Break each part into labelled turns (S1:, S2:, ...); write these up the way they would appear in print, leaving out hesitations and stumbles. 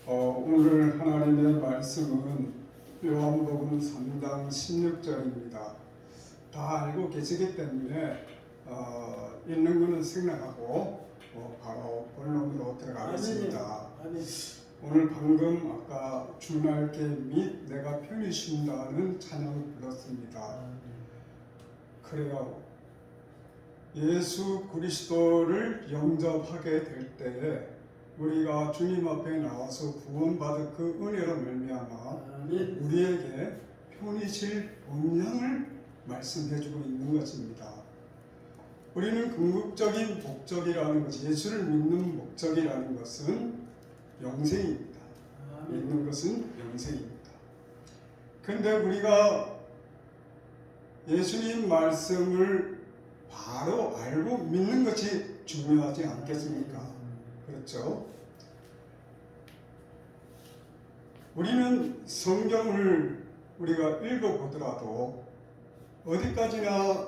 S1: 오늘 하나님의 말씀은 요한복음 3장 16절입니다. 다 알고 계시기 때문에 읽는 것은 생략하고 바로 본론으로 들어가겠습니다. 오늘 방금 아까 주날께 및 내가 편히 쉰다는 찬양을 불렀습니다. 그래요. 예수 그리스도를 영접하게 될 때에 우리가 주님 앞에 나와서 구원받을 그 은혜로 말미암아 우리에게 편히쉴 본향을 말씀해주고 있는 것입니다. 우리는 궁극적인 목적이라는 것이 예수를 믿는 목적이라는 것은 영생입니다. 믿는 것은 영생입니다. 그런데 우리가 예수님 말씀을 바로 알고 믿는 것이 중요하지 않겠습니까? 그렇죠? 우리는 성경을 우리가 읽어보더라도 어디까지나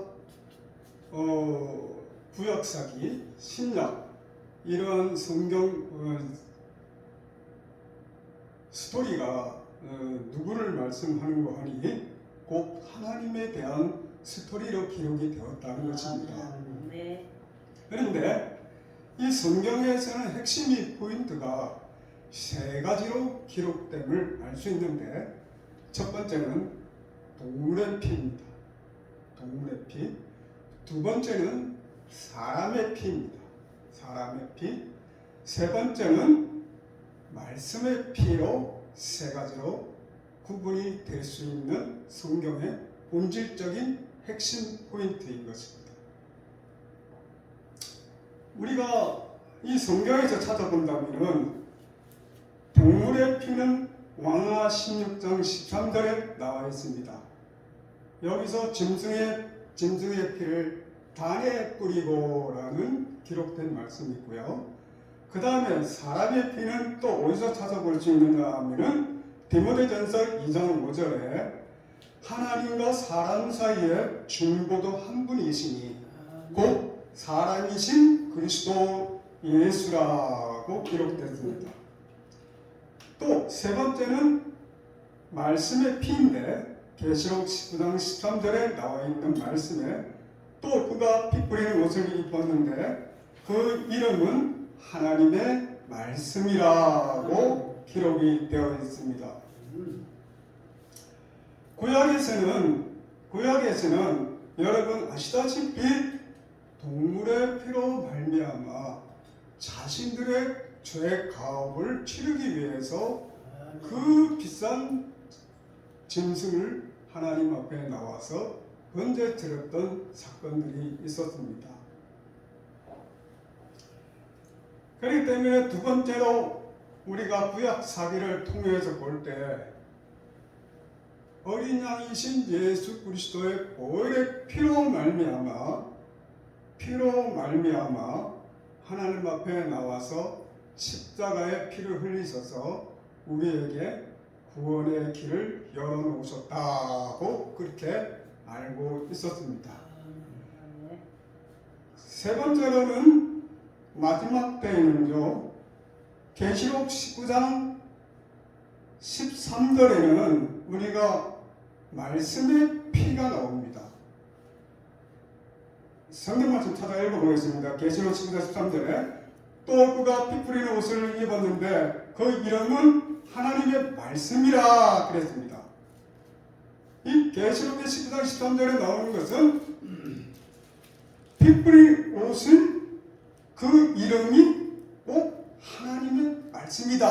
S1: 구약사기, 신약 이런 성경 스토리가 누구를 말씀하는 거 하니 곧 하나님에 대한 스토리로 기록이 되었다는 것입니다. 그런데 이 성경에서는 핵심이 포인트가 세 가지로 기록됨을 알 수 있는데 첫 번째는 동물의 피입니다. 동물의 피. 두 번째는 사람의 피입니다. 사람의 피. 세 번째는 말씀의 피로 세 가지로 구분이 될 수 있는 성경의 본질적인 핵심 포인트인 것입니다. 우리가 이 성경에서 찾아본다면 동물의 피는 왕하 16장 13절에 나와 있습니다. 여기서 짐승의 피를 단에 뿌리고라는 기록된 말씀이 있고요. 그 다음에 사람의 피는 또 어디서 찾아볼 수 있느냐 하면은 디모데전서 2장 5절에 하나님과 사람 사이에 중보도 한 분이시니 곧 사람이신 그리스도 예수라고 기록됐습니다. 또 세 번째는 말씀의 피인데 계시록 19장 13절에 나와 있는 말씀에 또 그가 피 뿌리는 옷을 입었는데 그 이름은 하나님의 말씀이라고 기록이 되어 있습니다. 구약에서는 여러분 아시다시피 동물의 피로 말미암아 자신들의 죄 가업을 치르기 위해서 그 비싼 짐승을 하나님 앞에 나와서 번제 드렸던 사건들이 있었습니다. 그렇기 때문에 두 번째로 우리가 구약 사기를 통해서 볼 때 어린 양이신 예수 그리스도의 보혈의 피로 말미암아 하나님 앞에 나와서 십자가의 피를 흘리셔서 우리에게 구원의 길을 열어놓으셨다고 그렇게 알고 있었습니다. 세 번째로는 마지막 때에는요, 계시록 19장 13절에는 우리가 말씀의 피가 나옵니다. 성경 말씀 찾아 읽어보겠습니다. 계시록 19장 13절에 또 그가 피 뿌리는 옷을 입었는데 그 이름은 하나님의 말씀이라 그랬습니다. 이 계시록의 19장 13절에 나오는 것은 피 뿌린 옷은 그 이름이 꼭 하나님의 말씀이다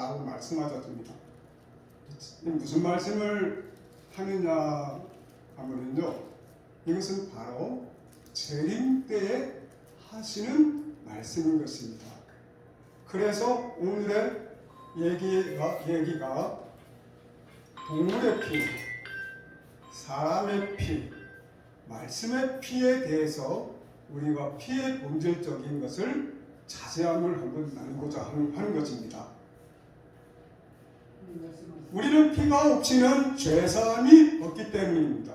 S1: 라고 말씀하셨습니다. 무슨 말씀을 하느냐 하면요, 이것은 바로 재림 때에 하시는 말씀인 것입니다. 그래서 오늘의 얘기가 동물의 피, 사람의 피, 말씀의 피에 대해서 우리가 피의 본질적인 것을 자세함을 한번 나누고자 하는 것입니다. 우리는 피가 없이는 죄사함이 없기 때문입니다.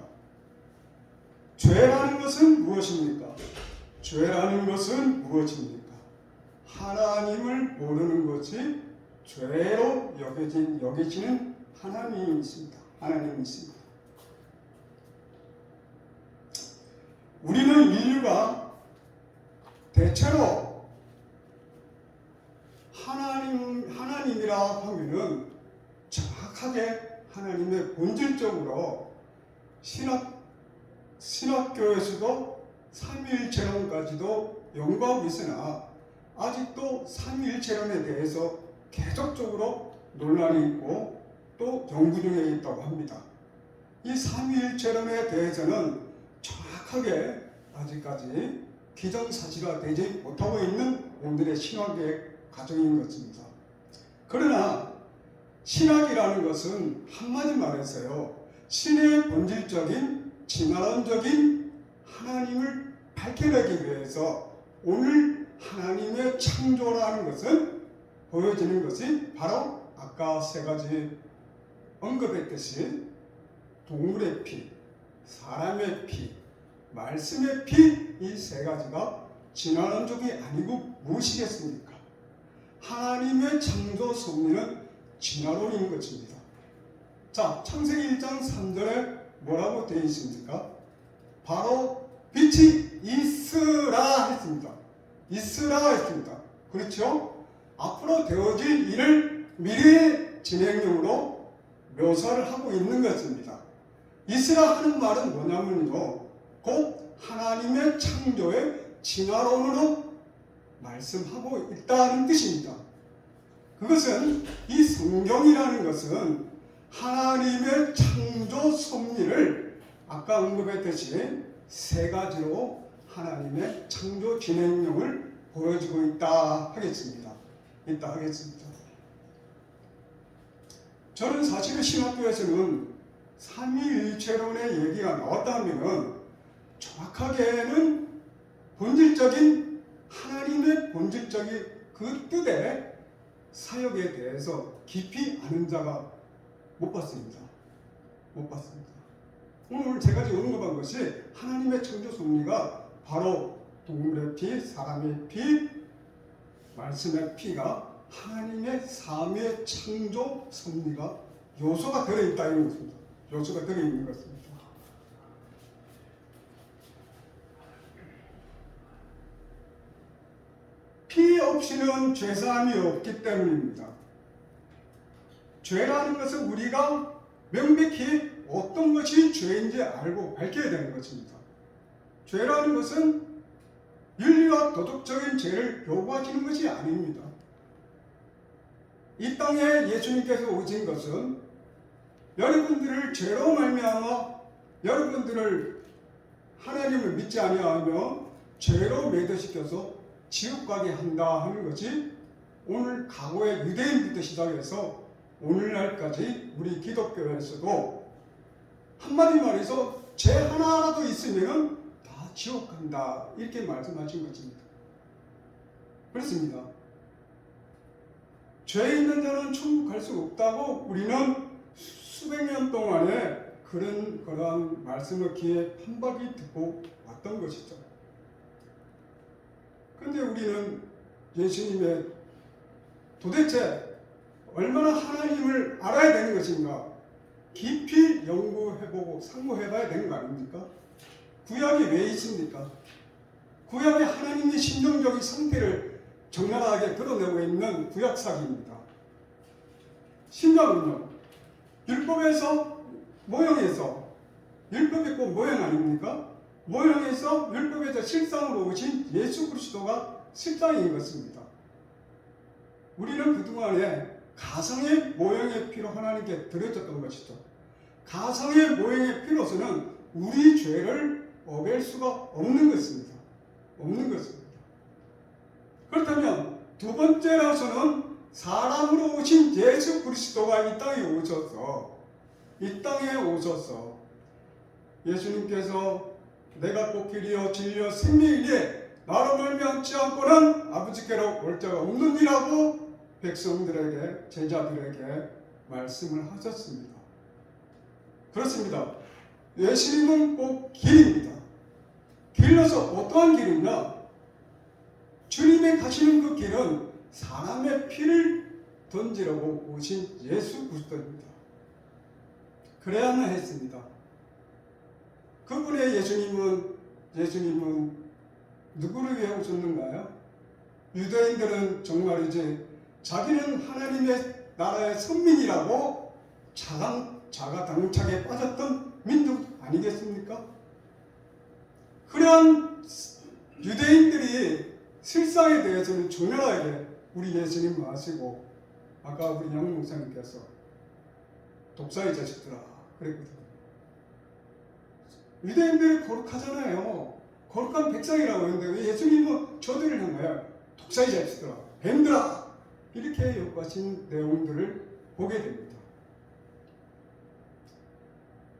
S1: 죄라는 것은 무엇입니까? 죄라는 것은 무엇입니까? 하나님을 모르는 것이 죄로 여겨지는 하나님이 있습니다. 하나님이 있습니다. 우리는 인류가 대체로 하나님이라 하면은 정확하게 하나님의 본질적으로 신학교에서도 삼위일체론까지도 연구하고 있으나 아직도 삼위일체론에 대해서 계속적으로 논란이 있고 또 연구 중에 있다고 합니다. 이 삼위일체론에 대해서는 정확하게 아직까지 기정사실화되지 못하고 있는 오늘의 신학의 과정인 것입니다. 그러나 신학이라는 것은 한마디 말해서요, 신의 본질적인 진화론적인 하나님을 밝혀내기 위해서 오늘 하나님의 창조라는 것은 보여지는 것이 바로 아까 세 가지 언급했듯이 동물의 피, 사람의 피, 말씀의 피, 이 세 가지가 진화론적이 아니고 무엇이겠습니까? 하나님의 창조 섭리는 진화론인 것입니다. 자, 창세기 1장 3절에 뭐라고 되어 있습니까? 바로 빛이 있으라 했습니다. 있으라 했습니다. 그렇죠? 앞으로 되어질 일을 미래의 진행형으로 묘사를 하고 있는 것입니다. 있으라 하는 말은 뭐냐면요, 곧 하나님의 창조의 진화론으로 말씀하고 있다는 뜻입니다. 그것은 이 성경이라는 것은 하나님의 창조 섭리를 아까 언급했듯이 세 가지로 하나님의 창조 진행령을 보여주고 있다 하겠습니다. 저는 사실은 신학교에서는 삼위일체론의 얘기가 나왔다 하면은 정확하게는 본질적인 하나님의 본질적인 그 뜻의 사역에 대해서 깊이 아는 자가 못 봤습니다. 오늘 제가 지금 언급한 것이 하나님의 창조 섭리가 바로 동물의 피, 사람의 피, 말씀의 피가 하나님의 삼위의 창조 섭리가 요소가 들어있다 이런 것입니다. 요소가 들어있는 것입니다. 피 없이는 죄사함이 없기 때문입니다. 죄라는 것은 우리가 명백히 어떤 것이 죄인지 알고 밝혀야 되는 것입니다. 죄라는 것은 윤리와 도덕적인 죄를 요구하시는 것이 아닙니다. 이 땅에 예수님께서 오신 것은 여러분들을 죄로 말미암아 여러분들을 하나님을 믿지 아니하며 죄로 매도시켜서 지옥 가게 한다 하는 것이 오늘 과거의 유대인부터 시작해서 오늘날까지 우리 기독교에서도 한마디 말해서 죄 하나라도 있으면 다 지옥 간다 이렇게 말씀하신 것입니다. 그렇습니다. 죄 있는 자는 천국 갈 수 없다고 우리는 수백 년 동안에 그러한 말씀을 귀에 판박이 듣고 왔던 것이죠. 그런데 우리는 예수님의 도대체 얼마나 하나님을 알아야 되는 것인가 깊이 연구해보고 상고해봐야 되는 거 아닙니까? 구약이 왜 있습니까? 구약의 하나님의 심정적인 상태를 적나라하게 드러내고 있는 구약사기입니다. 신약은요, 율법에서 모형에서, 율법이 꼭 모형 아닙니까? 모형에서 율법에서 실상으로 오신 예수 그리스도가 실상인 것입니다. 우리는 그동안에 가상의 모형의 피로 하나님께 드려졌던 것이죠. 가상의 모형의 피로서는 우리 죄를 어길 수가 없는 것입니다. 그렇다면 두 번째로서는 사람으로 오신 예수 그리스도가 이 땅에 오셔서 예수님께서 내가 곧 길이요 진리요 생명이기에 나로 말미암지 않고는 아버지께로 올 자가 없느니라고 백성들에게 제자들에게 말씀을 하셨습니다. 그렇습니다. 예수님은 꼭 길입니다. 길로서 어떠한 길이냐? 주님의 가시는 그 길은 사람의 피를 던지라고 오신 예수 그리스도입니다. 그래야만 했습니다. 그분의 예수님은 누구를 위해 오셨는가요? 유대인들은 정말이지 자기는 하나님의 나라의 선민이라고 자가당착에 빠졌던 민족 아니겠습니까? 그러한 유대인들이 실상에 대해서는 정렬하게 우리 예수님 아시고, 아까 우리 양 목사님께서 독사의 자식들아 그랬거든요. 유대인들이 거룩하잖아요. 거룩한 백성이라고 했는데 왜 예수님은 저들을 향하여 독사의 자식들아, 뱀들아 이렇게 욕하신 내용들을 보게 됩니다.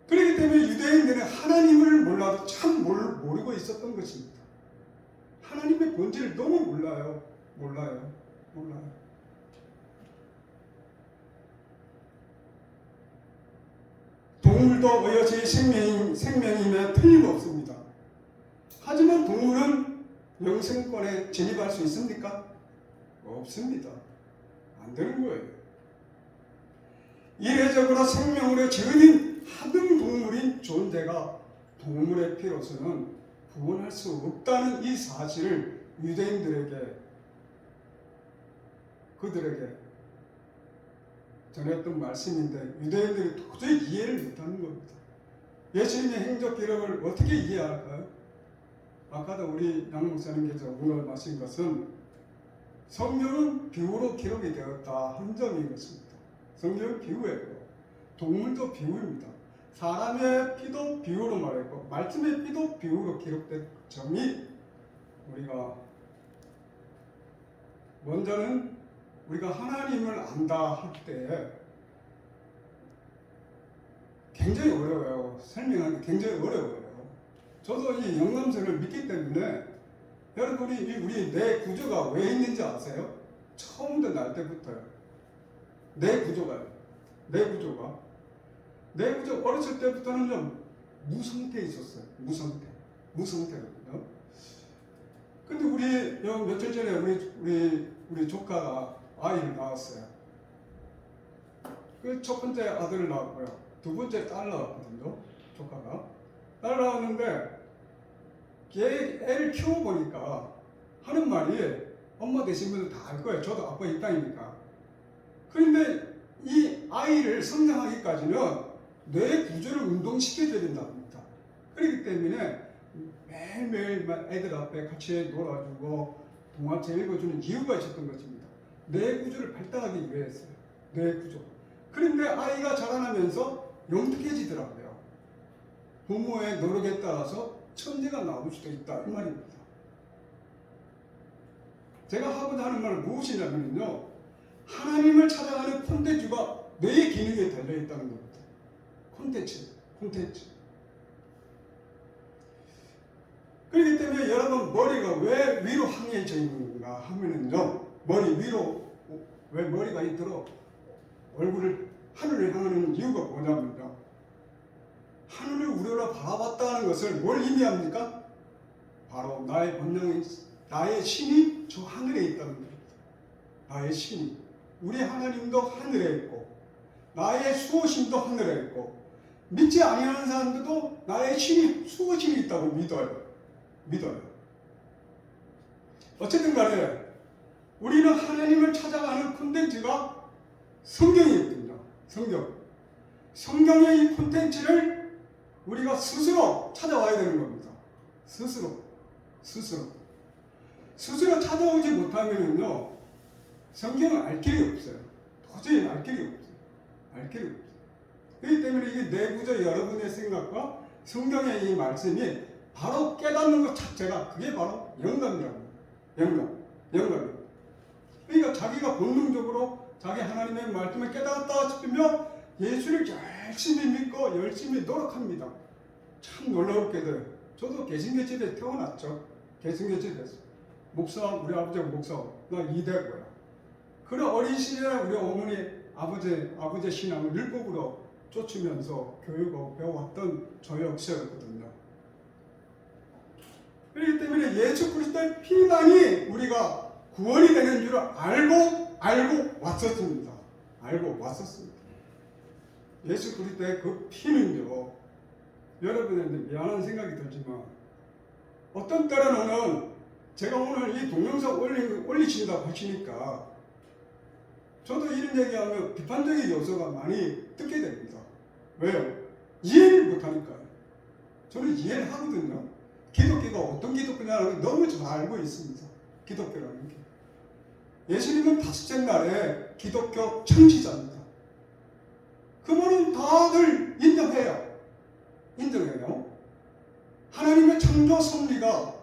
S1: 그렇기 때문에 유대인들은 하나님을 몰라도 참 모르고 있었던 것입니다. 하나님의 본질을 너무 몰라요. 동물도 어여지의 생명임에 틀림없습니다. 하지만 동물은 영생권에 진입할 수 있습니까? 없습니다. 안 되는 거예요. 이례적으로 생명으로 지어진 하등 동물인 존재가 동물의 피로서는 구원할 수 없다는 이 사실을 그들에게 전했던 말씀인데 유대인들이 도저히 이해를 못하는 겁니다. 예수님의 행적 기록을 어떻게 이해할까요? 아까도 우리 양 목사님께서 오늘 말씀 것은 성경은 비유로 기록이 되었다 한 점인 것입니다. 성경은 비유예요. 동물도 비유입니다. 사람의 피도 비유로 말했고 말씀의 피도 비유로 기록된 점이 우리가 먼저는 우리가 하나님을 안다 할 때 굉장히 어려워요. 설명하기 굉장히 어려워요. 저도 이 영감선을 믿기 때문에 여러분이 우리 뇌 구조가 왜 있는지 아세요? 처음부터 날 때부터요. 뇌 구조가 어렸을 때부터는 좀 무성태에 있었어요. 무성태거든요. 근데 우리 며칠 전에 우리 조카가 아이를 낳았어요. 그 첫 번째 아들을 낳았고요. 두 번째 딸 낳았거든요. 조카가 딸 낳았는데 애를 키워보니까 하는 말이 엄마 되신 분들 다 알 거예요. 저도 아빠 입장이니까. 그런데 이 아이를 성장하기까지는 뇌 구조를 운동시켜줘야 된답니다. 그렇기 때문에 매일매일 애들 앞에 같이 놀아주고 동화책 읽어주는 이유가 있었던 것입니다. 뇌 구조를 발달하기 위해서요. 뇌 구조. 그런데 아이가 자라나면서 영특해지더라고요. 부모의 노력에 따라서 천재가 나올 수도 있다 이 말입니다. 제가 하고자 하는 말은 무엇이냐면요, 하나님을 찾아가는 콘텐츠가 뇌의 기능에 달려있다는 겁니다. 콘텐츠. 그렇기 때문에 여러분 머리가 왜 위로 항해져 있는가 하면은요, 왜 머리가 있도록 얼굴을 하늘을 향하는 이유가 뭐냐면요, 하늘을 우러러 바라봤다는 것을 뭘 의미합니까? 바로 나의 본능인 나의 신이 저 하늘에 있다는 겁니다. 나의 신이, 우리 하나님도 하늘에 있고 나의 수호신도 하늘에 있고 믿지 아니하는 사람들도 나의 신이 수호신이 있다고 믿어요. 어쨌든 간에 우리는 하나님을 찾아가는 콘텐츠가 성경이거든요. 성경의 이 콘텐츠를 우리가 스스로 찾아와야 되는 겁니다. 스스로 찾아오지 못하면요, 성경을 알 길이 없어요. 도저히 알 길이 없어요. 그렇기 때문에 이게 내부적 여러분의 생각과 성경의 이 말씀이 바로 깨닫는 것 자체가 그게 바로 영감이라고. 영감. 그러니까 자기가 본능적으로 자기 하나님의 말씀을 깨닫다 싶으면 예수를 열심히 믿고 열심히 노력합니다. 참 놀라웠게도 저도 개신교집에 태어났죠. 개신교집에서 우리 아버지가 목사, 나 이대고요. 그런 어린 시절에 우리 어머니 아버지 신앙을 율법으로 쫓으면서 교육을 배워왔던 저 역시였거든요. 그렇기 때문에 예수 그리스도의 피만이 우리가 구원이 되는 줄 알고 알고 왔었습니다. 알고 왔었습니다. 예수 그리스도의 그 피는요, 여러분한테 미안한 생각이 들지만 어떤 때로는 제가 오늘 이 동영상 올리신다고 하시니까 저도 이런 얘기하면 비판적인 요소가 많이 듣게 됩니다. 왜요? 이해를 못하니까요. 저는 이해를 하거든요. 기독교가 어떤 기독교냐는 너무 잘 알고 있습니다. 기독교라는 게. 예수님은 다섯째 날에 기독교 창시자입니다. 그 말은 다들 인정해요. 인정해요. 하나님의 창조 섭리가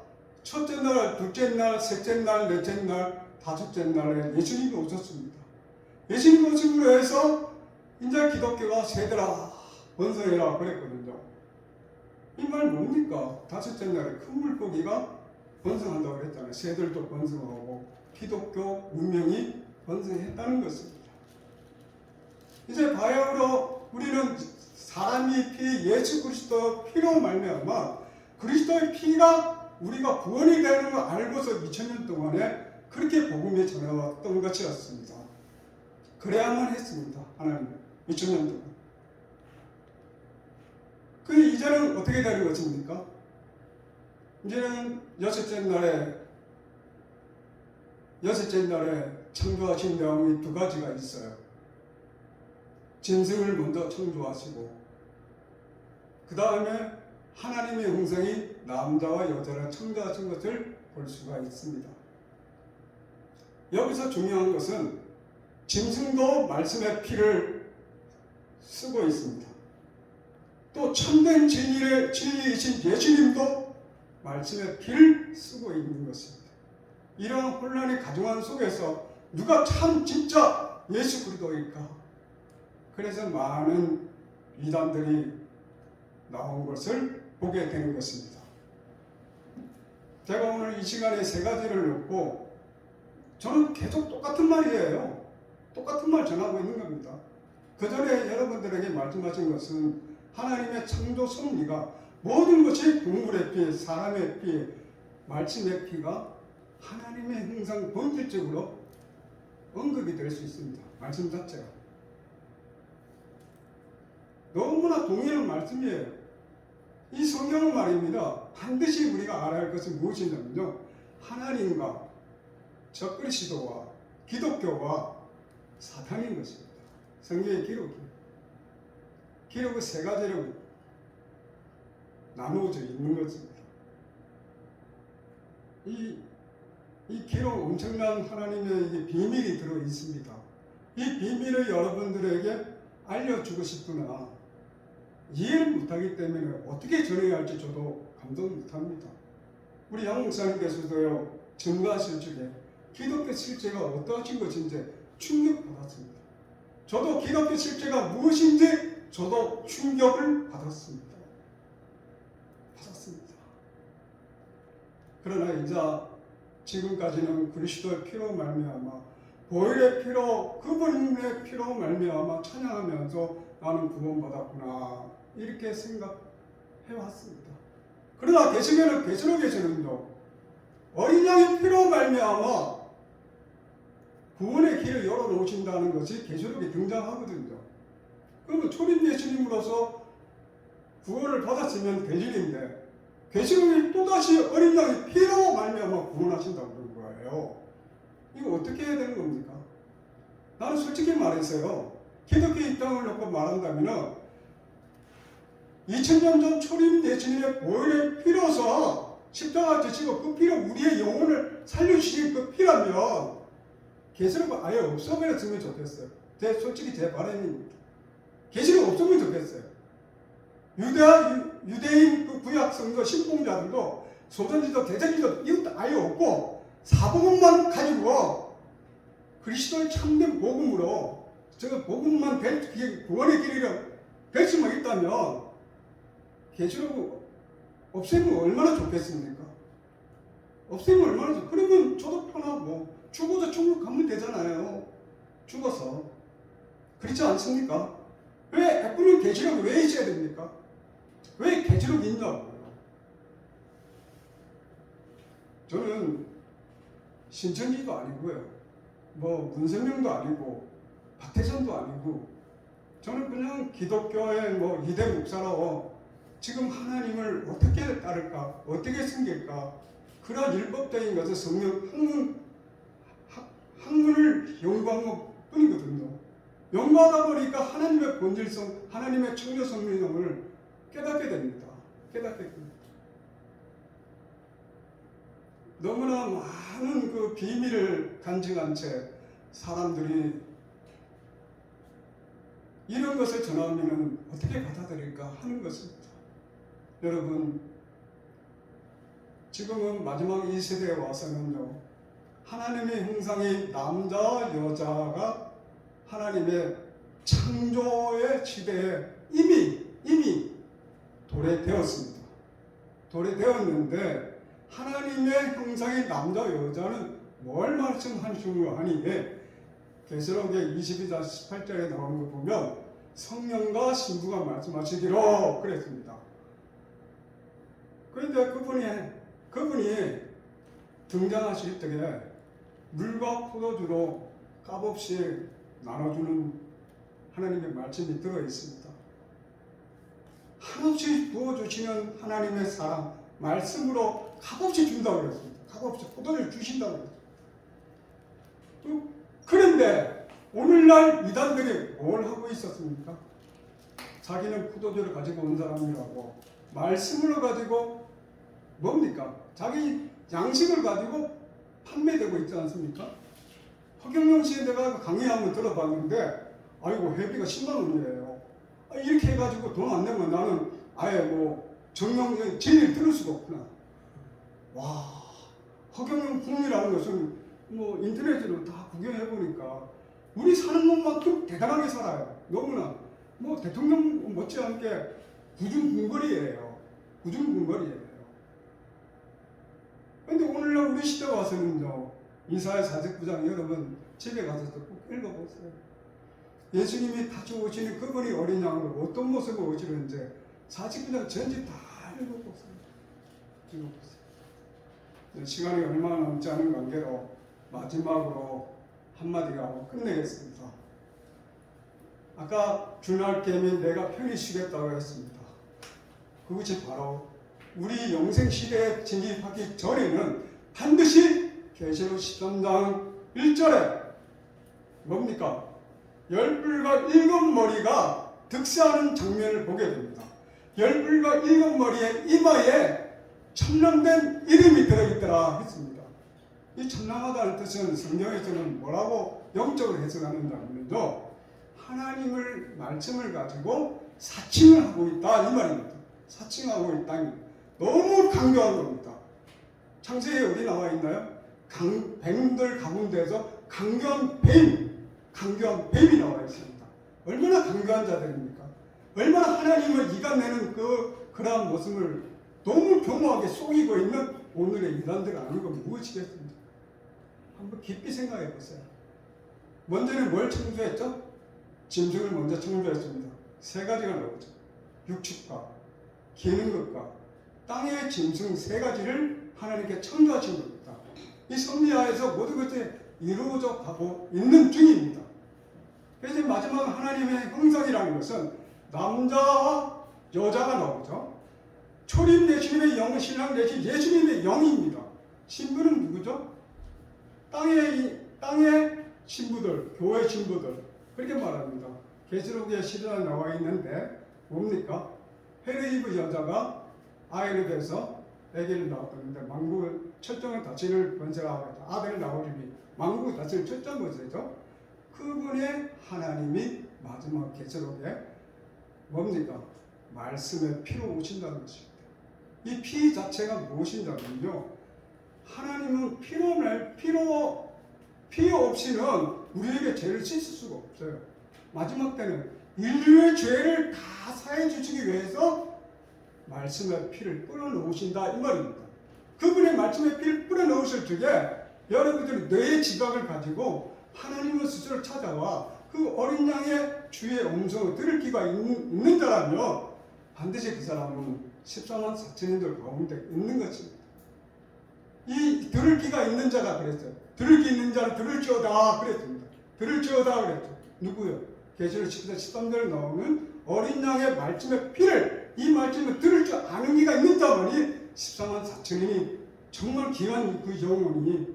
S1: 첫째 날, 둘째 날, 셋째 날, 넷째 날, 다섯째 날에 예수님이 오셨습니다. 예수님 오심으로 해서 이제 기독교가 세대라, 번성해라 그랬거든요. 이 말 뭡니까? 다섯째 날에 큰 물고기가 번성한다고 그랬잖아요. 새들도 번성하고 기독교 문명이 번성했다는 것입니다. 이제 바야흐로 우리는 사람이 피, 예수 그리스도 피로 말미암아 그리스도의 피가 우리가 구원이 되는 걸 알고서 2000년 동안에 그렇게 복음이 전해왔던 것이었습니다. 그래야만 했습니다. 하나님은 2000년 동안. 그 이제는 어떻게 되는 것입니까? 이제는 여섯째 날에 창조하신 내용이 두 가지가 있어요. 짐승을 먼저 창조하시고 그 다음에 하나님의 형상이 남자와 여자를 창조하신 것을 볼 수가 있습니다. 여기서 중요한 것은 짐승도 말씀의 피를 쓰고 있습니다. 또 참된 진리이신 예수님도 말씀의 피를 쓰고 있는 것입니다. 이런 혼란이 가중한 속에서 누가 참 진짜 예수 그리스도일까? 그래서 많은 이단들이 나온 것을 보게 되는 것입니다. 제가 오늘 이 시간에 세 가지를 놓고 저는 계속 똑같은 말이에요. 똑같은 말 전하고 있는 겁니다. 그 전에 여러분들에게 말씀하신 것은 하나님의 창조 섭리가 모든 것이 동물의 피, 사람의 피, 말씀의 피가 하나님의 형상 본질적으로 언급이 될 수 있습니다. 말씀 자체가. 너무나 동일한 말씀이에요. 이 성경은 말입니다. 반드시 우리가 알아야 할 것은 무엇이냐면요. 하나님과 적그리스도와 기독교와 사탄인 것입니다. 성경의 기록은 세 가지로 나누어져 있는 것입니다. 이 기록 엄청난 하나님의 비밀이 들어 있습니다. 이 비밀을 여러분들에게 알려주고 싶으나 이해를 못하기 때문에 어떻게 전해야 할지 저도 감동 못합니다. 우리 양 목사님께서도요, 증거하실 적에 기독교 실제가 어떠하신 것인지 충격받았습니다. 저도 기독교 실제가 무엇인지 저도 충격을 받았습니다. 그러나 이제 지금까지는 그리스도의 피로 말미암아 보혈의 피로 그분의 피로 말미암아 찬양하면서 나는 구원받았구나 이렇게 생각해왔습니다. 그러나 계시록에서는요 어린 양의 피로 말미암아 구원의 길을 열어놓으신다는 것이 계시록에 등장하거든요. 그러면 초림 예수님으로서 구원을 받았으면 될 일인데 계시록이 또다시 어린 양의 피로 말미암아 구원하신다고 그러는 거예요. 이거 어떻게 해야 되는 겁니까? 나는 솔직히 말해서요. 기독교 입장을 놓고 말한다면 2000년 전 초림 예수님의 보혈의 피로서 십자가 지시고 그 피로 우리의 영혼을 살려주신 그 피라면 계시록은 아예 없어버렸으면 좋겠어요. 솔직히 제 바람입니다. 계시록 없으면 좋겠어요. 유대인 그 구약 성도 신봉자들도 소전지도 대전지도 이것도 아예 없고 사복음만 가지고 그리스도의 참된 복음으로 저 복음만 구원의 길이라 될 수만 있다면 계시록 없애면 얼마나 좋겠습니까? 없애면 얼마나 좋. 그러면 저도 편하고 죽어서 천국 가면 되잖아요. 죽어서 그렇지 않습니까? 왜 애꾸는 계시록이 왜 있어야 됩니까? 왜 계시록이 있냐고요? 저는 신천지도 아니고요. 뭐 문선명도 아니고 박태선도 아니고 저는 그냥 기독교의 뭐 이대 목사로 지금 하나님을 어떻게 따를까, 어떻게 섬길까, 그런 율법적인 것을 성령 학문을 연구한 것 뿐이거든요. 연구하다 보니까 하나님의 본질성, 하나님의 창조 성령을 깨닫게 됩니다. 깨닫게 됩니다. 너무나 많은 그 비밀을 간직한 채 사람들이 이런 것을 전하면 어떻게 받아들일까 하는 것입니다. 여러분, 지금은 마지막 이 세대에 와서는요, 하나님의 형상이 남자, 여자가 하나님의 창조의 시대에 이미 도래되었습니다. 도래되었는데 하나님의 형상이 남자, 여자는 뭘 말씀하시는가 하니 계시록의 22장 18절에 나오는 거 보면 성령과 신부가 말씀하시기로 그랬습니다. 그런데 그분이 등장하실 때에 물과 포도주로 값없이 나눠주는 하나님의 말씀이 들어있습니다. 한없이 부어주시는 하나님의 사랑, 말씀으로 값없이 준다고 그랬습니다. 값없이 포도주를 주신다고 그랬습니다. 그런데 오늘날 이단들이 뭘 하고 있었습니까? 자기는 포도주를 가지고 온 사람이라고 말씀을 가지고 뭡니까? 자기 양식을 가지고 판매되고 있지 않습니까? 허경영 씨에 내가 강의 한번 들어봤는데 아이고 회비가 10만 원이에요. 이렇게 해가지고 돈 안 내면 나는 아예 뭐 정령 진리를 들을 수가 없구나. 와, 허경영 풍이라는 것은 뭐 인터넷으로 다 구경해 보니까 우리 사는 것만큼 대단하게 살아요. 너무나 뭐 대통령 못지않게 구중궁궐이에요. 구중궁궐이에요. 그런데 오늘날 우리 시대 와서는요, 이사야 49장 여러분 집에 가서 꼭 읽어보세요. 예수님이 다시 오시는 그분이 어린 양으로 어떤 모습으로 오시는지 49장 전집 다 읽어보세요. 시간이 얼마 남지 않은 관계로 마지막으로 한마디가 하고 끝내겠습니다. 아까 주날 게임에 내가 편히 쉬겠다고 했습니다. 그것이 바로 우리 영생 시대에 진입하기 전에는 반드시 계시록 13장 1절에 뭡니까? 열불과 일곱 머리가 득세하는 장면을 보게 됩니다. 열불과 일곱 머리의 이마에 천명된 이름이 들어있더라 했습니다. 이 천명하다는 뜻은 성경에서는 뭐라고 영적으로 해석하는지 하면요, 하나님을 말씀을 가지고 사칭을 하고 있다 이 말입니다. 사칭하고 있다. 너무 강조한 겁니다. 창세기에 어디 나와 있나요? 뱀들 가운데서 강교한 뱀이 나와 있습니다. 얼마나 강교한 자들입니까? 얼마나 하나님을 이간내는 그러한 모습을 너무 교묘하게 속이고 있는 오늘의 이단들 아니고 무엇이겠습니까? 한번 깊이 생각해 보세요. 먼저는 뭘 창조했죠? 짐승을 먼저 창조했습니다. 세 가지가 나오죠. 육축과 기는 것과 땅의 짐승 세 가지를 하나님께 창조하신 겁니다. 이 섭리하에서 모든 것이 이루어져 가고 있는 중입니다. 그래서 마지막 하나님의 형상이라는 것은 남자와 여자가 나오죠. 초림 예수님의 영, 신랑 대신 예수님의 영입니다. 신부는 누구죠? 땅의 신부들, 교회 신부들 그렇게 말합니다. 계시록에 시대에 나와 있는데 뭡니까? 헤르이브 여자가 아이를 뵈서 아기를 낳았는데 만국을 철저한 다스릴 권세가 아들을 낳으리니 만국을 다스릴 철저한 권세죠. 그분의 하나님이 마지막 계시록에 뭡니까? 말씀의 피로 오신다는 것입니다. 이 피 자체가 무엇인가면요, 하나님은 피 없이는 우리에게 죄를 씻을 수가 없어요. 마지막 때는 인류의 죄를 다 사해 주시기 위해서 말씀의 피를 뿌려놓으신다 이 말입니다. 그분의 말씀의 피를 뿌려놓으실 적에 여러분들이 뇌의 지각을 가지고 하나님의 스스로 찾아와 그 어린 양의 주의 음성을 들을 기가 있는 자라면 반드시 그 사람은 14만 4천인들 가운데 있는 것입니다. 이 들을 기가 있는 자가 그랬어요. 들을 게 있는 자는 들을지어다 그랬습니다. 들을지어다 그랬죠. 누구요? 계시록 10장 13절에 나오는 어린 양의 말씀의 피를, 이 말씀을 들을 줄 아는 이가 있는 자만이 14만 4천인이 정말 귀한 그 영혼이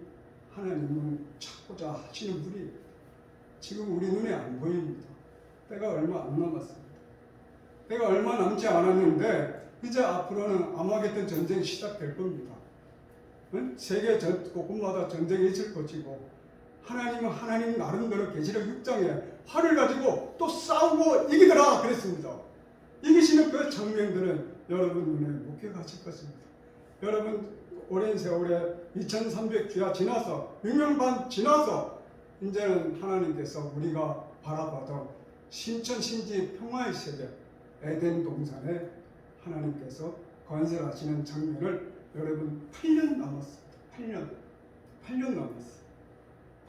S1: 하나님을 찾고자 하시는 분이 지금 우리 눈에 안 보입니다. 때가 얼마 안 남았습니다. 때가 얼마 남지 않았는데 이제 앞으로는 아마겟돈 전쟁이 시작될 겁니다. 세계 곳곳마다 전쟁이 있을 것이고, 하나님은 하나님 나름대로 계시록 6장에 활을 가지고 또 싸우고 이기더라 그랬습니다. 이기시는 그 장면들은 여러분 눈에 목격하실 것입니다. 여러분 오랜 세월에 2300주야 지나서 6년 반 지나서 이제는 하나님께서 우리가 바라봐도 신천신지 평화의 세계 에덴 동산에 하나님께서 건설하시는 장면을 여러분 8년 남았습니다. 8년 남았어요.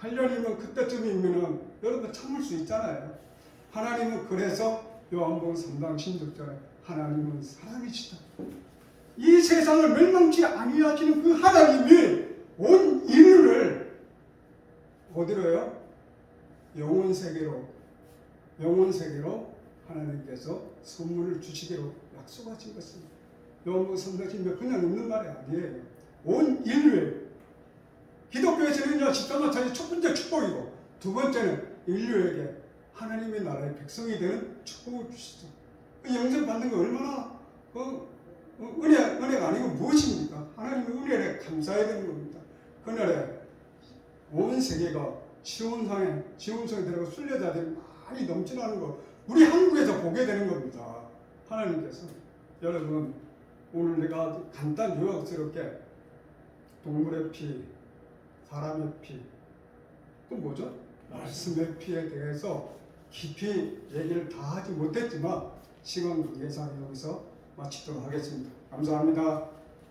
S1: 8년이면 그때쯤이면은 여러분 참을 수 있잖아요. 하나님은 그래서 요한복음 3장 16절에 하나님은 사랑이시다. 이 세상을 멸망치 아니하시는 그 하나님이 온 인류를 어디로요? 영혼 세계로 하나님께서 선물을 주시기로 약속하신 것입니다. 요한복음 3장 16절 그냥 있는 말이 아니에요. 온 인류에, 기독교에서는요 13만 차이 첫 번째 축복이고, 두 번째는 인류에게 하나님의 나라의 백성이 되는 축복을 주시죠. 영생 받는 거 얼마나 은혜가 아니고 무엇입니까? 하나님의 은혜에 감사해야 되는 겁니다. 그날에 온 세계가 지원성에 들어가 순례자들이 많이 넘쳐나는 거 우리 한국에서 보게 되는 겁니다. 하나님께서. 여러분 오늘 내가 간단 요약스럽게 동물의 피, 사람의 피, 또 뭐죠? 말씀의 피에 대해서 깊이 얘기를 다 하지 못했지만 시간 관계상 여기서 마치도록 하겠습니다. 감사합니다.